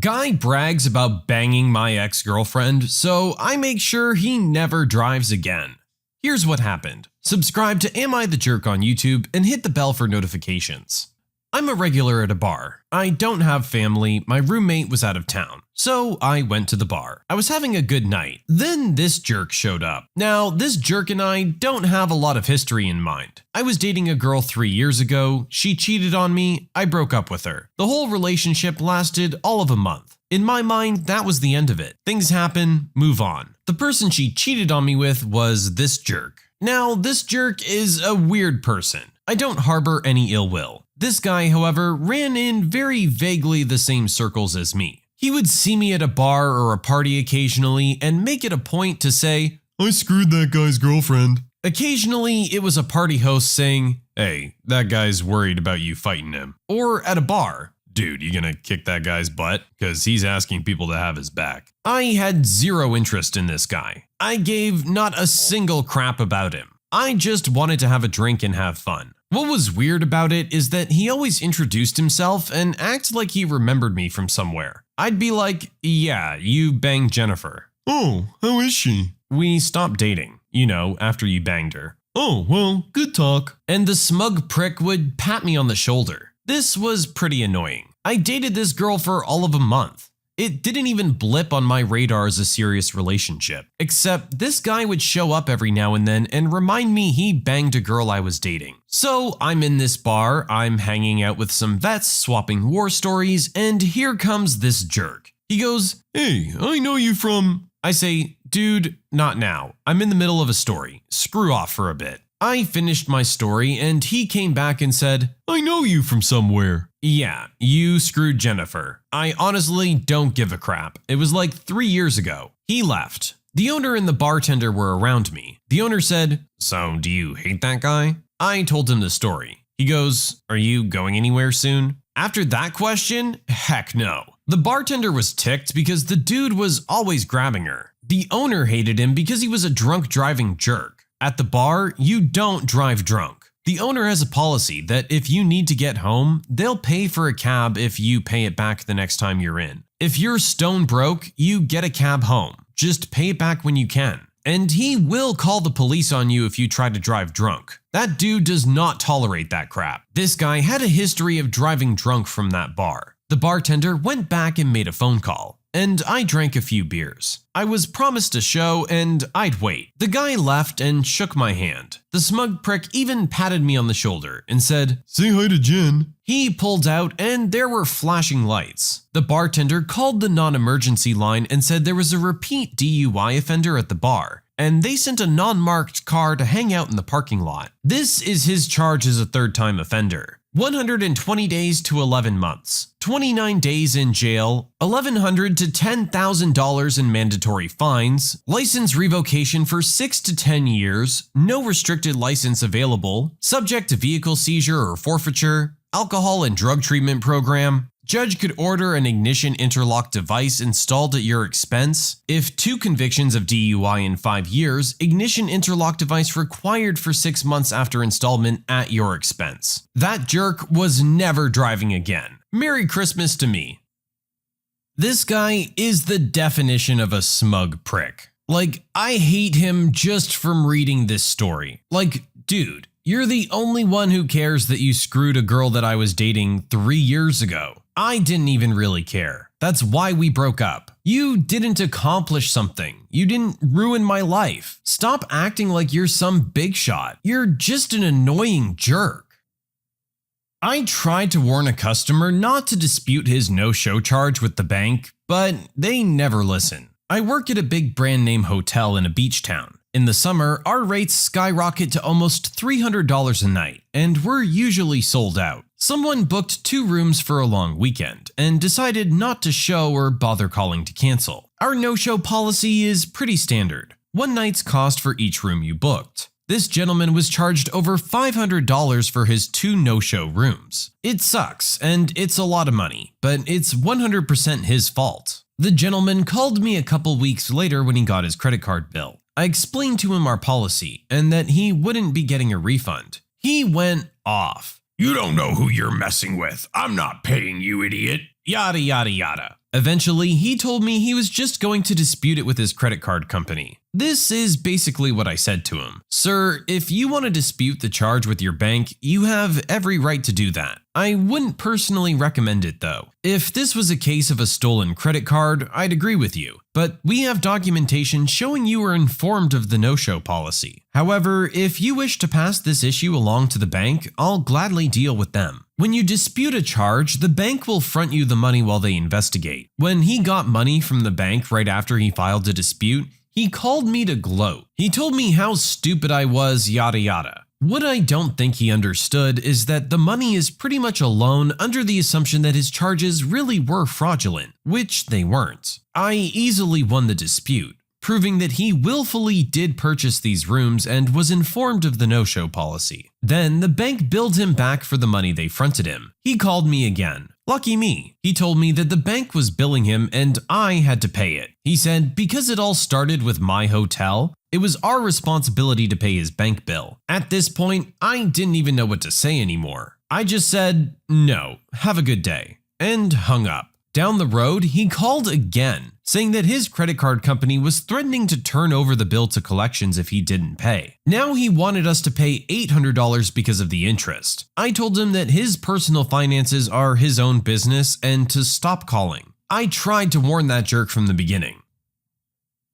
Guy brags about banging my ex-girlfriend, so I make sure he never drives again. Here's what happened. Subscribe to Am I the Jerk on YouTube and hit the bell for notifications. I'm a regular at a bar. I don't have family, my roommate was out of town, so I went to the bar. I was having a good night. Then this jerk showed up. Now, this jerk and I don't have a lot of history in mind. I was dating a girl 3 years ago, she cheated on me, I broke up with her. The whole relationship lasted all of a month. In my mind, that was the end of it. Things happen, move on. The person she cheated on me with was this jerk. Now, this jerk is a weird person. I don't harbor any ill will. This guy, however, ran in very vaguely the same circles as me. He would see me at a bar or a party occasionally and make it a point to say, "I screwed that guy's girlfriend." Occasionally, it was a party host saying, "Hey, that guy's worried about you fighting him." Or at a bar, "Dude, you gonna kick that guy's butt? Cause he's asking people to have his back." I had zero interest in this guy. I gave not a single crap about him. I just wanted to have a drink and have fun. What was weird about it is that he always introduced himself and acted like he remembered me from somewhere. I'd be like, "Yeah, you banged Jennifer." "Oh, how is she?" "We stopped dating, you know, after you banged her." "Oh, well, good talk." And the smug prick would pat me on the shoulder. This was pretty annoying. I dated this girl for all of a month. It didn't even blip on my radar as a serious relationship, except this guy would show up every now and then and remind me he banged a girl I was dating. So I'm in this bar, I'm hanging out with some vets, swapping war stories, and here comes this jerk. He goes, "Hey, I know you from..." I say, "Dude, not now. I'm in the middle of a story. Screw off for a bit." I finished my story and he came back and said, "I know you from somewhere." "Yeah, you screwed Jennifer. I honestly don't give a crap. It was like 3 years ago." He left. The owner and the bartender were around me. The owner said, "So do you hate that guy?" I told him the story. He goes, "Are you going anywhere soon?" After that question, heck no. The bartender was ticked because the dude was always grabbing her. The owner hated him because he was a drunk driving jerk. At the bar, you don't drive drunk. The owner has a policy that if you need to get home, they'll pay for a cab if you pay it back the next time you're in. If you're stone broke, you get a cab home. Just pay it back when you can. And he will call the police on you if you try to drive drunk. That dude does not tolerate that crap. This guy had a history of driving drunk from that bar. The bartender went back and made a phone call, and I drank a few beers. I was promised a show and I'd wait. The guy left and shook my hand. The smug prick even patted me on the shoulder and said, "Say hi to Jen." He pulled out and there were flashing lights. The bartender called the non-emergency line and said there was a repeat DUI offender at the bar, and they sent a non-marked car to hang out in the parking lot. This is his charge as a third-time offender. 120 days to 11 months, 29 days in jail, $1,100 to $10,000 in mandatory fines, license revocation for 6 to 10 years, no restricted license available, subject to vehicle seizure or forfeiture, alcohol and drug treatment program. Judge could order an ignition interlock device installed at your expense. If 2 convictions of DUI in 5 years, ignition interlock device required for 6 months after installment at your expense. That jerk was never driving again. Merry Christmas to me. This guy is the definition of a smug prick. Like, I hate him just from reading this story. Like, dude, you're the only one who cares that you screwed a girl that I was dating 3 years ago. I didn't even really care. That's why we broke up. You didn't accomplish something. You didn't ruin my life. Stop acting like you're some big shot. You're just an annoying jerk. I tried to warn a customer not to dispute his no-show charge with the bank, but they never listen. I work at a big brand name hotel in a beach town. In the summer, our rates skyrocket to almost $300 a night, and we're usually sold out. Someone booked 2 rooms for a long weekend and decided not to show or bother calling to cancel. Our no-show policy is pretty standard. 1 night's cost for each room you booked. This gentleman was charged over $500 for his 2 no-show rooms. It sucks, and it's a lot of money, but it's 100% his fault. The gentleman called me a couple weeks later when he got his credit card bill. I explained to him our policy and that he wouldn't be getting a refund. He went off. "You don't know who you're messing with. I'm not paying you, idiot." Yada yada yada. Eventually, he told me he was just going to dispute it with his credit card company. This is basically what I said to him. Sir, if you want to dispute the charge with your bank, you have every right to do that. I wouldn't personally recommend it though. If this was a case of a stolen credit card, I'd agree with you. But we have documentation showing you were informed of the no-show policy. However, if you wish to pass this issue along to the bank, I'll gladly deal with them. When you dispute a charge, the bank will front you the money while they investigate. When he got money from the bank right after he filed a dispute, he called me to gloat. He told me how stupid I was, yada yada. What I don't think he understood is that the money is pretty much a loan under the assumption that his charges really were fraudulent, which they weren't. I easily won the dispute, proving that he willfully did purchase these rooms and was informed of the no-show policy. Then the bank billed him back for the money they fronted him. He called me again. Lucky me. He told me that the bank was billing him and I had to pay it. He said because it all started with my hotel, it was our responsibility to pay his bank bill. At this point, I didn't even know what to say anymore. I just said, no, have a good day, and hung up. Down the road, he called again, saying that his credit card company was threatening to turn over the bill to collections if he didn't pay. Now he wanted us to pay $800 because of the interest. I told him that his personal finances are his own business and to stop calling. I tried to warn that jerk from the beginning.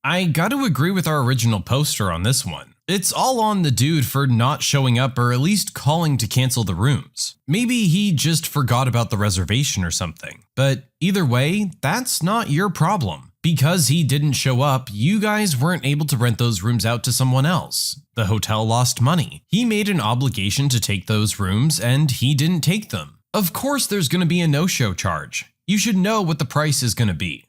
I gotta agree with our original poster on this one. It's all on the dude for not showing up or at least calling to cancel the rooms. Maybe he just forgot about the reservation or something. But either way, that's not your problem. Because he didn't show up, you guys weren't able to rent those rooms out to someone else. The hotel lost money. He made an obligation to take those rooms and he didn't take them. Of course there's gonna be a no-show charge. You should know what the price is gonna be.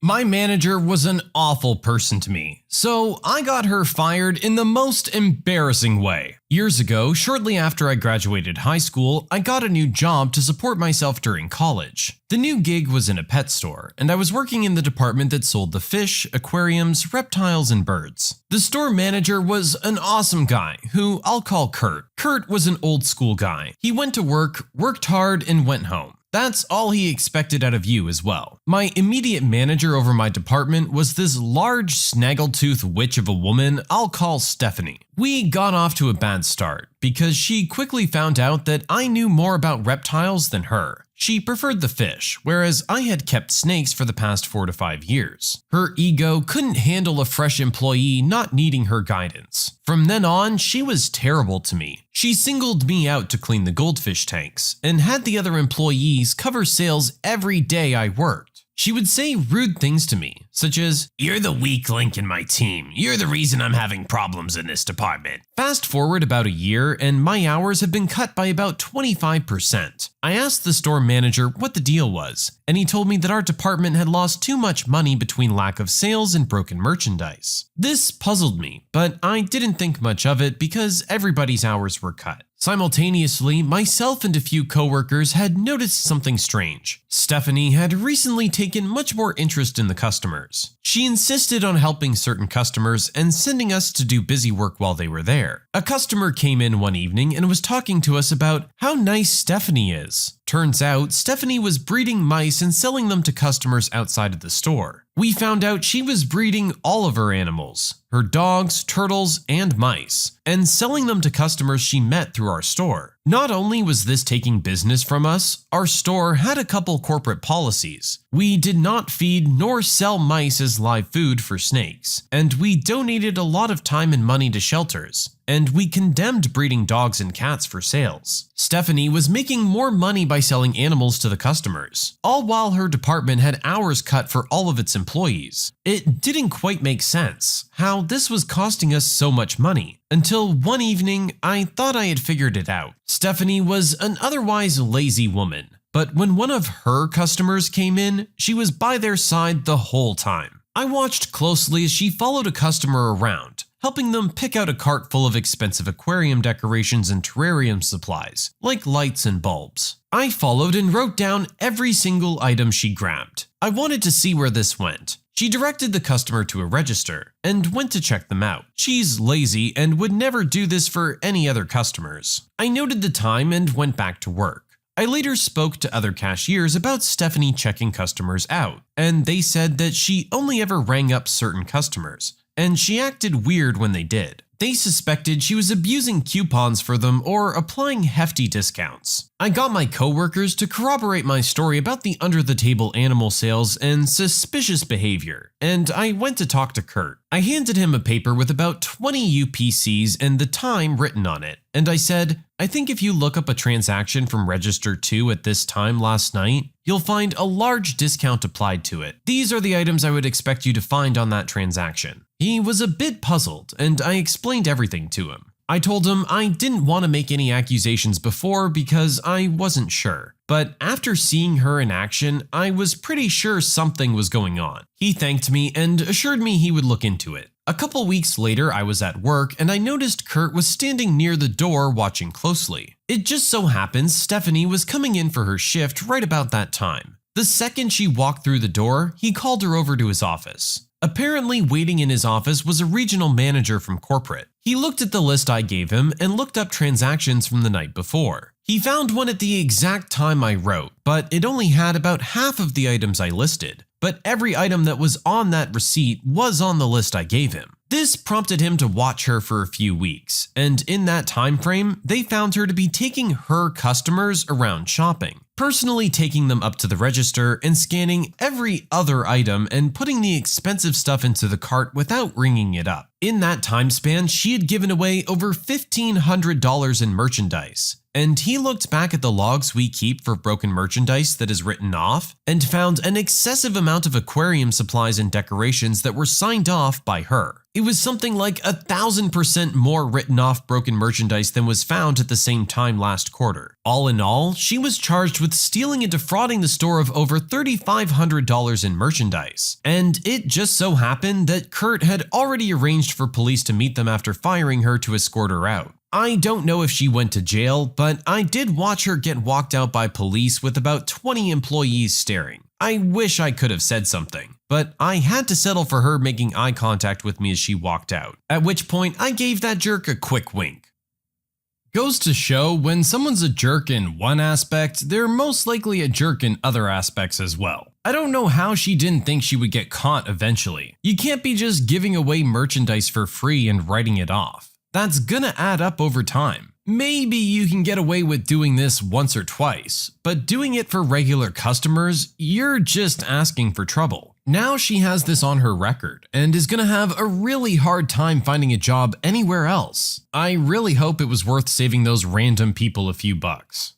My manager was an awful person to me, so I got her fired in the most embarrassing way. Years ago, shortly after I graduated high school, I got a new job to support myself during college. The new gig was in a pet store, and I was working in the department that sold the fish, aquariums, reptiles, and birds. The store manager was an awesome guy, who I'll call Kurt. Kurt was an old school guy. He went to work, worked hard, and went home. That's all he expected out of you as well. My immediate manager over my department was this large snaggletooth witch of a woman I'll call Stephanie. We got off to a bad start because she quickly found out that I knew more about reptiles than her. She preferred the fish, whereas I had kept snakes for the past 4 to 5 years. Her ego couldn't handle a fresh employee not needing her guidance. From then on, she was terrible to me. She singled me out to clean the goldfish tanks and had the other employees cover sales every day I worked. She would say rude things to me, such as, "You're the weak link in my team. You're the reason I'm having problems in this department." Fast forward about a year and my hours have been cut by about 25%. I asked the store manager what the deal was, and he told me that our department had lost too much money between lack of sales and broken merchandise. This puzzled me, but I didn't think much of it because everybody's hours were cut. Simultaneously, myself and a few coworkers had noticed something strange. Stephanie had recently taken much more interest in the customers. She insisted on helping certain customers and sending us to do busy work while they were there. A customer came in one evening and was talking to us about how nice Stephanie is. Turns out, Stephanie was breeding mice and selling them to customers outside of the store. We found out she was breeding all of her animals, her dogs, turtles, and mice, and selling them to customers she met through our store. Not only was this taking business from us, our store had a couple corporate policies. We did not feed nor sell mice as live food for snakes, and we donated a lot of time and money to shelters, and we condemned breeding dogs and cats for sales. Stephanie was making more money by selling animals to the customers, all while her department had hours cut for all of its employees. It didn't quite make sense how this was costing us so much money, until one evening I thought I had figured it out. Stephanie was an otherwise lazy woman, but when one of her customers came in, she was by their side the whole time. I watched closely as she followed a customer around, helping them pick out a cart full of expensive aquarium decorations and terrarium supplies, like lights and bulbs. I followed and wrote down every single item she grabbed. I wanted to see where this went. She directed the customer to a register and went to check them out. She's lazy and would never do this for any other customers. I noted the time and went back to work. I later spoke to other cashiers about Stephanie checking customers out, and they said that she only ever rang up certain customers, and she acted weird when they did. They suspected she was abusing coupons for them or applying hefty discounts. I got my coworkers to corroborate my story about the under-the-table animal sales and suspicious behavior, and I went to talk to Kurt. I handed him a paper with about 20 UPCs and the time written on it, and I said, I think if you look up a transaction from Register 2 at this time last night, you'll find a large discount applied to it. These are the items I would expect you to find on that transaction. He was a bit puzzled, and I explained everything to him. I told him I didn't want to make any accusations before because I wasn't sure. But after seeing her in action, I was pretty sure something was going on. He thanked me and assured me he would look into it. A couple weeks later, I was at work and I noticed Kurt was standing near the door watching closely. It just so happens Stephanie was coming in for her shift right about that time. The second she walked through the door, he called her over to his office. Apparently waiting in his office was a regional manager from corporate. He looked at the list I gave him and looked up transactions from the night before. He found one at the exact time I wrote, but it only had about half of the items I listed. But every item that was on that receipt was on the list I gave him. This prompted him to watch her for a few weeks, and in that time frame, they found her to be taking her customers around shopping, personally taking them up to the register and scanning every other item and putting the expensive stuff into the cart without ringing it up. In that time span, she had given away over $1,500 in merchandise. And he looked back at the logs we keep for broken merchandise that is written off and found an excessive amount of aquarium supplies and decorations that were signed off by her. It was something like 1,000% more written off broken merchandise than was found at the same time last quarter. All in all, she was charged with stealing and defrauding the store of over $3,500 in merchandise. And it just so happened that Kurt had already arranged for police to meet them after firing her to escort her out. I don't know if she went to jail, but I did watch her get walked out by police with about 20 employees staring. I wish I could have said something, but I had to settle for her making eye contact with me as she walked out, at which point I gave that jerk a quick wink. Goes to show when someone's a jerk in one aspect, they're most likely a jerk in other aspects as well. I don't know how she didn't think she would get caught eventually. You can't be just giving away merchandise for free and writing it off. That's gonna add up over time. Maybe you can get away with doing this once or twice, but doing it for regular customers, you're just asking for trouble. Now she has this on her record and is gonna have a really hard time finding a job anywhere else. I really hope it was worth saving those random people a few bucks.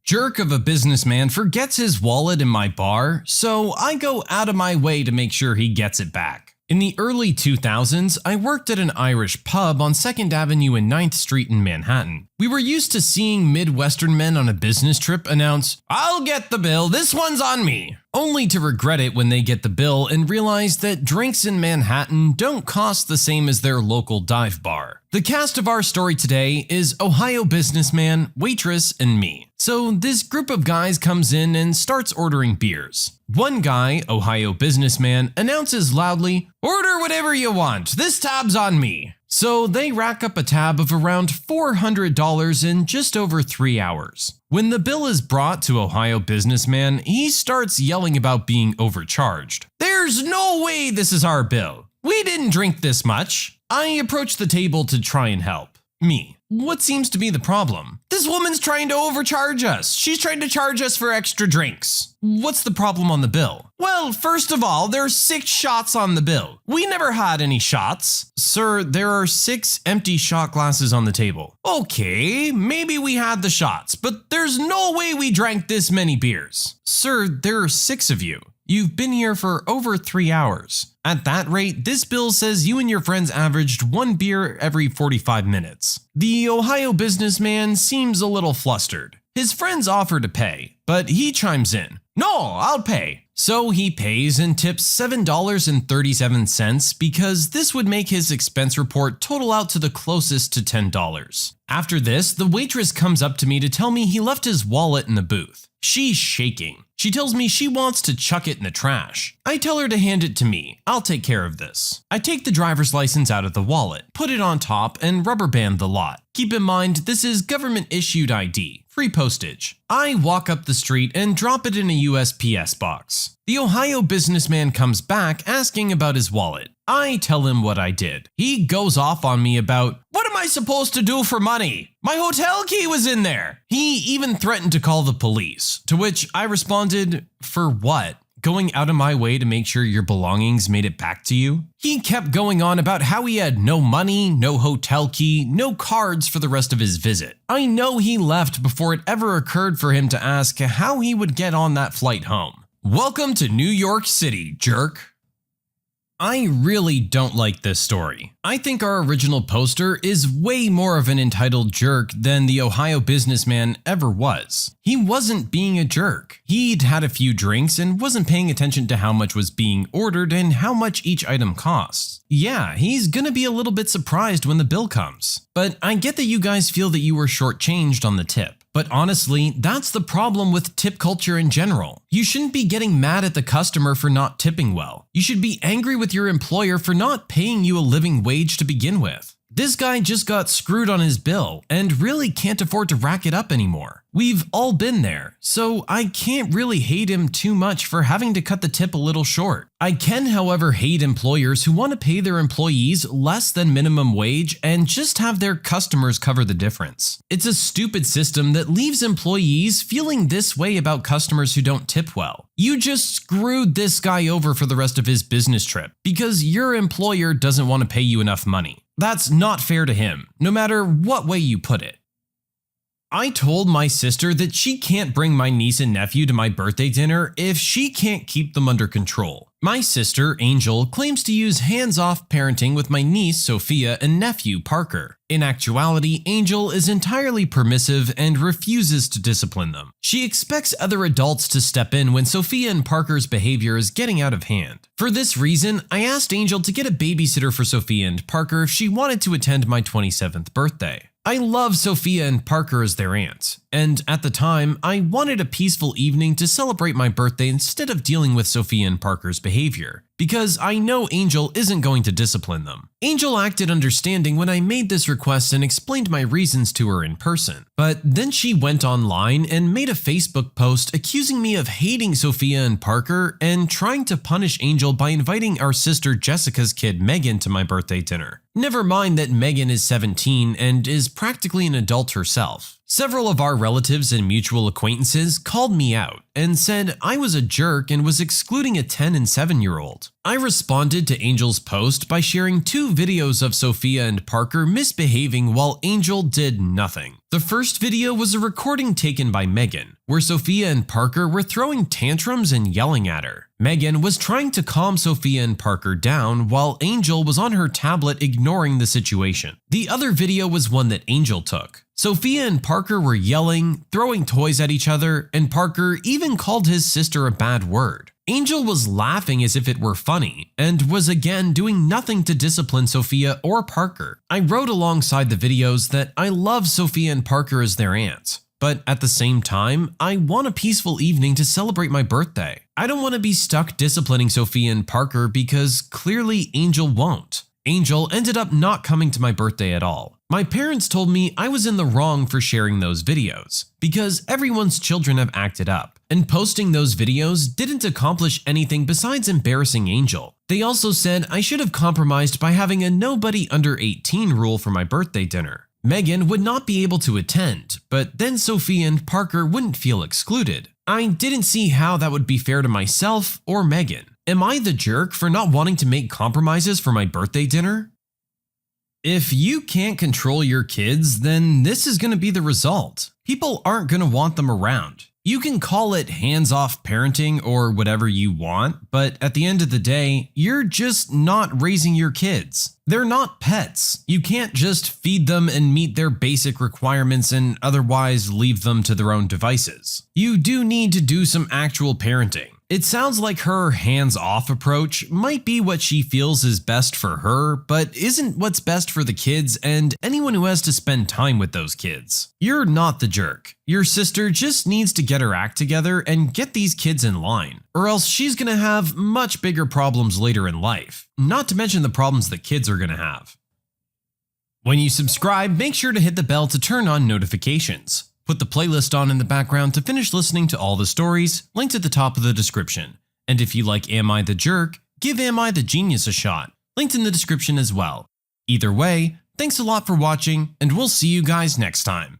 Jerk of a businessman forgets his wallet in my bar, so I go out of my way to make sure he gets it back. In the early 2000s, I worked at an Irish pub on 2nd Avenue and 9th Street in Manhattan. We were used to seeing Midwestern men on a business trip announce, "I'll get the bill, this one's on me," only to regret it when they get the bill and realize that drinks in Manhattan don't cost the same as their local dive bar. The cast of our story today is Ohio businessman, waitress, and me. So this group of guys comes in and starts ordering beers. One guy, Ohio businessman, announces loudly, "Order whatever you want, this tab's on me." So they rack up a tab of around $400 in just over 3 hours. When the bill is brought to Ohio businessman, he starts yelling about being overcharged. "There's no way this is our bill. We didn't drink this much." I approach the table to try and help. Me. What seems to be the problem? "This woman's trying to overcharge us. She's trying to charge us for extra drinks." "What's the problem on the bill?" "Well, first of all, there's 6 shots on the bill. We never had any shots." "Sir, there are 6 empty shot glasses on the table." "Okay, maybe we had the shots, but there's no way we drank this many beers." "Sir, there are 6 of you. You've been here for over 3 hours. At that rate, this bill says you and your friends averaged 1 beer every 45 minutes. The Ohio businessman seems a little flustered. His friends offer to pay, but he chimes in, "No, I'll pay." So he pays and tips $7.37 because this would make his expense report total out to the closest to $10. After this, the waitress comes up to me to tell me he left his wallet in the booth. She's shaking. She tells me she wants to chuck it in the trash. I tell her to hand it to me. I'll take care of this. I take the driver's license out of the wallet, put it on top, and rubber band the lot. Keep in mind, this is government-issued ID. free postage. I walk up the street and drop it in a USPS box. The Ohio businessman comes back asking about his wallet. I tell him what I did. He goes off on me about, what am I supposed to do for money? My hotel key was in there. He even threatened to call the police, to which I responded, for what? Going out of my way to make sure your belongings made it back to you? He kept going on about how he had no money, no hotel key, no cards for the rest of his visit. I know he left before it ever occurred for him to ask how he would get on that flight home. Welcome to New York City, jerk. I really don't like this story. I think our original poster is way more of an entitled jerk than the Ohio businessman ever was. He wasn't being a jerk. He'd had a few drinks and wasn't paying attention to how much was being ordered and how much each item costs. Yeah, he's gonna be a little bit surprised when the bill comes. But I get that you guys feel that you were shortchanged on the tip. But honestly, that's the problem with tip culture in general. You shouldn't be getting mad at the customer for not tipping well. You should be angry with your employer for not paying you a living wage to begin with. This guy just got screwed on his bill and really can't afford to rack it up anymore. We've all been there, so I can't really hate him too much for having to cut the tip a little short. I can, however, hate employers who want to pay their employees less than minimum wage and just have their customers cover the difference. It's a stupid system that leaves employees feeling this way about customers who don't tip well. You just screwed this guy over for the rest of his business trip because your employer doesn't want to pay you enough money. That's not fair to him, no matter what way you put it. I told my sister that she can't bring my niece and nephew to my birthday dinner if she can't keep them under control. My sister, Angel, claims to use hands-off parenting with my niece, Sophia, and nephew, Parker. In actuality, Angel is entirely permissive and refuses to discipline them. She expects other adults to step in when Sophia and Parker's behavior is getting out of hand. For this reason, I asked Angel to get a babysitter for Sophia and Parker if she wanted to attend my 27th birthday. I love Sophia and Parker as their aunts, and at the time, I wanted a peaceful evening to celebrate my birthday instead of dealing with Sophia and Parker's behavior, because I know Angel isn't going to discipline them. Angel acted understanding when I made this request and explained my reasons to her in person, but then she went online and made a Facebook post accusing me of hating Sophia and Parker and trying to punish Angel by inviting our sister Jessica's kid Megan to my birthday dinner. Never mind that Megan is 17 and is practically an adult herself. Several of our relatives and mutual acquaintances called me out and said I was a jerk and was excluding a 10 and 7-year-old. I responded to Angel's post by sharing 2 videos of Sophia and Parker misbehaving while Angel did nothing. The first video was a recording taken by Megan, where Sophia and Parker were throwing tantrums and yelling at her. Megan was trying to calm Sophia and Parker down while Angel was on her tablet ignoring the situation. The other video was one that Angel took. Sophia and Parker were yelling, throwing toys at each other, and Parker even called his sister a bad word. Angel was laughing as if it were funny, and was again doing nothing to discipline Sophia or Parker. I wrote alongside the videos that I love Sophia and Parker as their aunts, but at the same time, I want a peaceful evening to celebrate my birthday. I don't want to be stuck disciplining Sophia and Parker because clearly Angel won't. Angel ended up not coming to my birthday at all. My parents told me I was in the wrong for sharing those videos, because everyone's children have acted up, and posting those videos didn't accomplish anything besides embarrassing Angel. They also said I should have compromised by having a nobody under 18 rule for my birthday dinner. Megan would not be able to attend, but then Sophia and Parker wouldn't feel excluded. I didn't see how that would be fair to myself or Megan. Am I the jerk for not wanting to make compromises for my birthday dinner? If you can't control your kids, then this is going to be the result. People aren't going to want them around. You can call it hands-off parenting or whatever you want, but at the end of the day, you're just not raising your kids. They're not pets. You can't just feed them and meet their basic requirements and otherwise leave them to their own devices. You do need to do some actual parenting. It sounds like her hands-off approach might be what she feels is best for her, but isn't what's best for the kids and anyone who has to spend time with those kids. You're not the jerk. Your sister just needs to get her act together and get these kids in line, or else she's gonna have much bigger problems later in life, not to mention the problems the kids are gonna have. When you subscribe, make sure to hit the bell to turn on notifications. Put the playlist on in the background to finish listening to all the stories, linked at the top of the description. And if you like Am I the Jerk, give Am I the Genius a shot, linked in the description as well. Either way, thanks a lot for watching, and we'll see you guys next time.